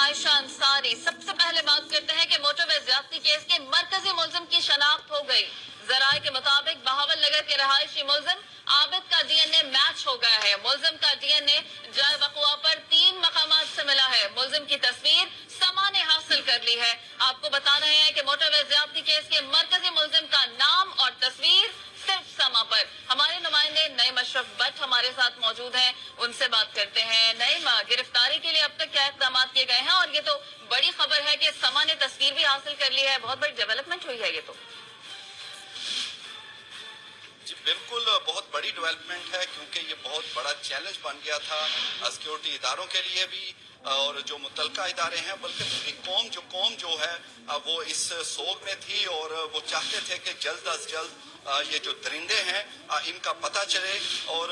عائشہ انصاری۔ سب سے پہلے بات کرتے ہیں کہ موٹر وے زیادتی کیس کے مرکزی ملزم کی شناخت ہو گئی۔ ذرائع کے مطابق بہاول نگر کے رہائشی ملزم عابد کا ڈی این اے میچ ہو گیا ہے۔ ملزم کا ڈی این اے جائے وقوع پر 3 مقامات سے ملا ہے۔ ملزم کی تصویر سما نے حاصل کر لی ہے۔ آپ کو بتا رہے ہیں کہ موٹر وے زیادتی کیس کے مرکزی ملزم کا نام اور تصویر صرف سما پر۔ ہمارے نمائندے نعیم اشرف بٹ ہمارے ساتھ موجود ہیں، ان سے بات کرتے ہیں۔ نعیم، گرفتاری کے لیے اب تک کیا اقدامات کیے گئے ہیں؟ اور یہ تو بڑی خبر ہے کہ سما نے تصویر بھی حاصل کر لی ہے، بہت بڑی ڈیولپمنٹ ہوئی ہے یہ تو۔ جی بالکل، بہت بڑی ڈیولپمنٹ ہے کیونکہ یہ بہت بڑا چیلنج بن گیا تھا سیکورٹی اداروں کے لیے بھی اور جو متعلقہ ادارے ہیں، بلکہ پوری قوم جو ہے وہ اس سوگ میں تھی اور وہ چاہتے تھے کہ جلد از جلد یہ جو درندے ہیں ان کا پتہ چلے۔ اور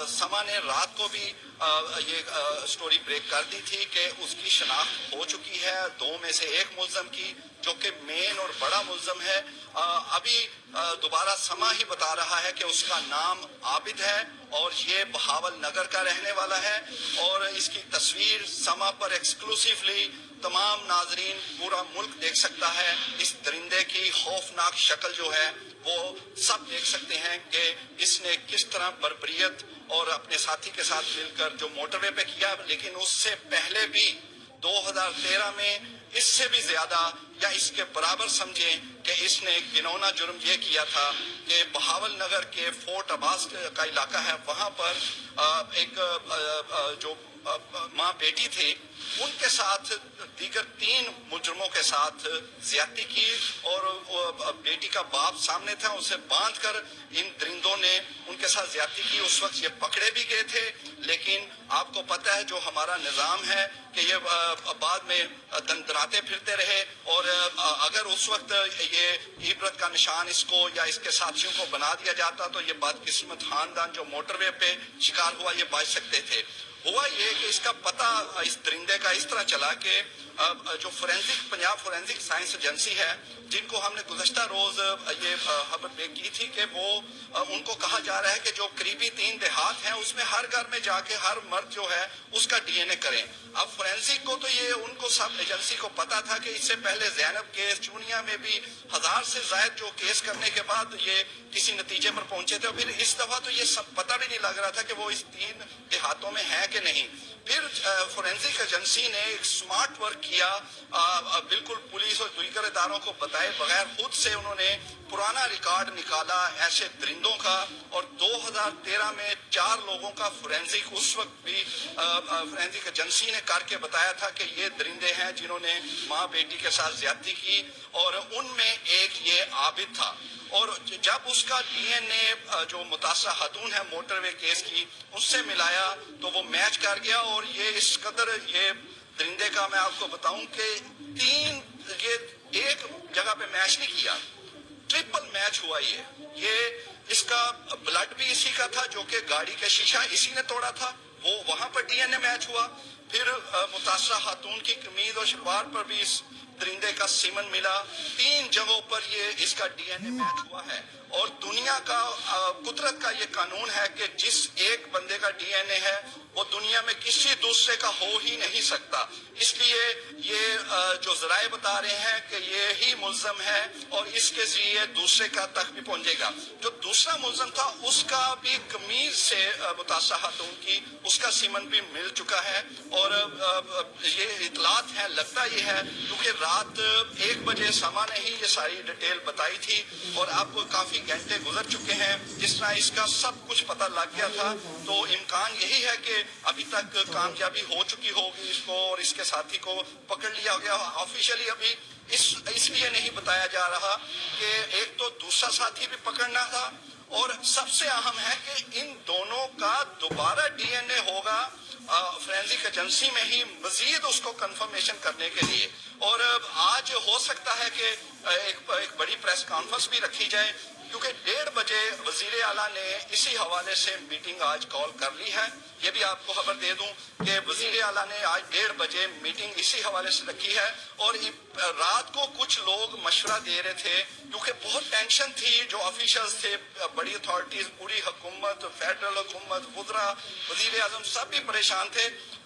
سما نے رات کو بھی یہ سٹوری بریک کر دی تھی کہ اس کی شناخت ہو چکی ہے 2 میں سے 1 ملزم کی، جو کہ مین اور بڑا ملزم ہے۔ ابھی دوبارہ سما ہی بتا رہا ہے کہ اس کا نام عابد ہے اور یہ بہاول نگر کا رہنے والا ہے، اور اس کی تصویر سما پر ایکسکلوسیولی تمام ناظرین پورا ملک دیکھ سکتا ہے۔ اس درندے کی خوفناک شکل جو ہے وہ سب دیکھ سکتے ہیں کہ اس نے کس طرح بربریت اور اپنے ساتھی کے ساتھ مل کر جو موٹر وے پہ کیا، لیکن اس سے پہلے بھی 2013 میں اس سے بھی زیادہ یا اس کے برابر سمجھیں کہ اس نے ایک گنونا جرم یہ کیا تھا کہ بہاول نگر کے فورٹ عباس کا علاقہ ہے، وہاں پر ایک جو ماں بیٹی تھی ان کے ساتھ دیگر 3 مجرموں کے ساتھ زیادتی کی، اور بیٹی کا باپ سامنے تھا، اسے باندھ کر ان درندوں نے ان کے ساتھ زیادتی کی۔ اس وقت یہ پکڑے بھی گئے تھے، لیکن آپ کو پتہ ہے جو ہمارا نظام ہے کہ یہ بعد میں دندراتے پھرتے رہے، اور اگر اس وقت یہ عبرت کا نشان اس کو یا اس کے ساتھیوں کو بنا دیا جاتا تو یہ بدقسمت خاندان جو موٹر وے پہ شکار ہوا یہ بچ سکتے تھے۔ ہوا یہ کہ اس کا پتہ اس درندے کا اس طرح چلا کہ جو پنجاب فورینزک سائنس ایجنسی ہے، جن کو ہم نے گزشتہ روز یہ خبر کی تھی کہ وہ ان کو کہا جا رہا ہے کہ جو قریبی 3 دیہات ہیں اس میں ہر گھر میں جا کے ہر مرد جو ہے اس کا ڈی این اے کریں۔ اب فورینزک کو تو یہ ان کو سب ایجنسی کو پتا تھا کہ اس سے پہلے زینب کیس، چونیا میں بھی 1000 سے زائد جو کیس کرنے کے بعد یہ کسی نتیجے پر پہنچے تھے، اور پھر اس دفعہ تو یہ سب پتہ بھی نہیں لگ رہا تھا کہ وہ اس 3 دیہاتوں میں ہیں کہ نہیں۔ پھر فورینزک ایجنسی نے ایک سمارٹ ورک کیا، بالکل پولیس اور دیگر اداروں کو بتائے بغیر خود سے انہوں نے پرانا ریکارڈ نکالا ایسے درندوں کا، اور 2013 میں 4 لوگوں کا فورینزک اس وقت بھی فورینزک ایجنسی نے کر کے بتایا تھا کہ یہ درندے ہیں جنہوں نے ماں بیٹی کے ساتھ زیادتی کی، اور ان میں ایک یہ عابد تھا۔ اور جب اس کا ڈی این اے جو متاثرہ خاتون ہے موٹر وے کیس کی اس سے ملایا تو وہ میچ کر گیا، اور یہ اس قدر یہ درندے کا میں آپ کو بتاؤں کہ 3 یہ ایک جگہ پہ میچ نہیں کیا، ٹرپل میچ ہوا۔ یہ اس کا بلڈ بھی اسی کا تھا جو کہ گاڑی کا شیشہ اسی نے توڑا تھا، وہ وہاں پر ڈی این اے میچ ہوا۔ پھر متاثرہ خاتون کی قمیض اور شلوار پر بھی اس درندے کا سیمن ملا۔ 3 جگہوں پر یہ اس کا ڈی این اے میچ ہوا ہے، اور دنیا کا قدرت کا یہ قانون ہے کہ جس ایک بندے کا ڈی این اے ہے وہ دنیا میں کسی دوسرے کا ہو ہی نہیں سکتا۔ اس لیے یہ جو ذرائع بتا رہے ہیں کہ یہ ہی ملزم ہے اور اس کے ذریعے دوسرے کا تک بھی پہنچے گا۔ جو دوسرا ملزم تھا اس کا بھی قمیض سے متاثرہ خاتون کی اس کا سیمن بھی مل چکا ہے، اور یہ اطلاعات ہیں، لگتا یہ ہے کیونکہ رات 1 بجے سما نے ہی یہ ساری ڈیٹیل بتائی تھی، اور اب کافی گھنٹے گزر چکے ہیں جس طرح اس کا سب کچھ پتہ لگ گیا تھا، تو امکان یہی ہے کہ ابھی تک کامیابی ہو چکی ہوگی اس کو اور اس کے ساتھی کو پکڑ لیا گیا۔ آفیشلی ابھی اس لیے نہیں بتایا جا رہا کہ ایک تو دوسرا ساتھی بھی پکڑنا تھا، اور سب سے اہم ہے کہ ان دونوں کا دوبارہ ڈی این اے ہوگا فورینزک ایجنسی میں ہی مزید اس کو کنفرمیشن کرنے کے لیے، اور آج ہو سکتا ہے کہ ایک بڑی پریس کانفرنس بھی رکھی جائے، کیونکہ 1:30 بجے وزیر اعلیٰ نے اسی حوالے سے میٹنگ آج کال کر لی ہے۔ یہ بھی آپ کو خبر دے دوں کہ وزیر اعلیٰ نے آج 1:30 بجے میٹنگ اسی حوالے سے رکھی ہے، اور رات کو کچھ لوگ مشورہ دے رہے تھے کیونکہ بہت ٹینشن تھی، جو آفیشلز تھے، بڑی اتھارٹیز، پوری حکومت، فیڈرل حکومت، وزراء، وزیر اعظم سب بھی پریشان تھے۔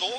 2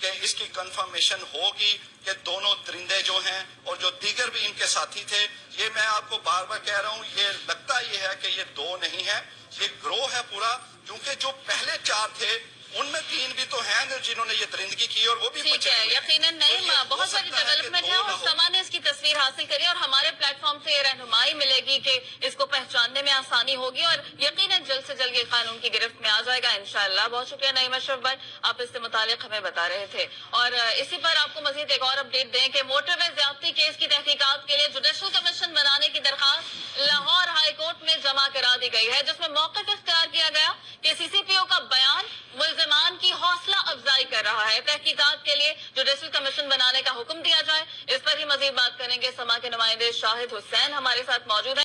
کہ اس کی کنفرمیشن ہوگی کہ دونوں درندے جو ہیں اور جو دیگر بھی ان کے ساتھی تھے، یہ میں آپ کو بار بار کہہ رہا ہوں، یہ لگتا یہ ہے کہ یہ دو نہیں ہے، یہ گروہ ہے پورا، کیونکہ جو پہلے 4 تھے ان میں 3 بھی تو ہیں جنہوں نے یہ درندگی کی اور وہ بھی ٹھیک بچے ہے، ہوئے ہیں۔ یقیناً تو نہیں، یہ ہو بہت بڑی سکتا ہے کہ ڈیولپمنٹ ہے دو اور نہ ہو۔ سما نے اس کی تصویر حاصل کری اور ہمارے پلیٹ فارم سے یہ رہنمائی ملے گی کہ اس کو پہچاننے میں آسانی ہوگی اور یقیناً جلد سے جلد یہ قانون کی گرفت میں آ جائے گا انشاءاللہ۔ بہت شکریہ نعیم اشرف بھائی، آپ اس سے متعلق ہمیں بتا رہے تھے۔ اور اسی پر آپ کو مزید ایک اور اپڈیٹ دیں کہ موٹر وے زیادتی کیس کی تحقیقات کے لیے جوڈیشل کمیشن بنانے کی درخواست لاہور ہائی کورٹ میں جمع کرا دی گئی ہے، جس میں موقف اختیار کیا گیا کہ سی سی پی او کا بیان ملزمان کی حوصلہ افزائی کر رہا ہے۔ تحقیقات کے لیے جوڈیشل کمیشن بنانے کا حکم دیا جائے۔ اس پر ہی مزید بات کریں گے، سما کے نمائندے شاہد حسین ہمارے ساتھ موجود ہیں۔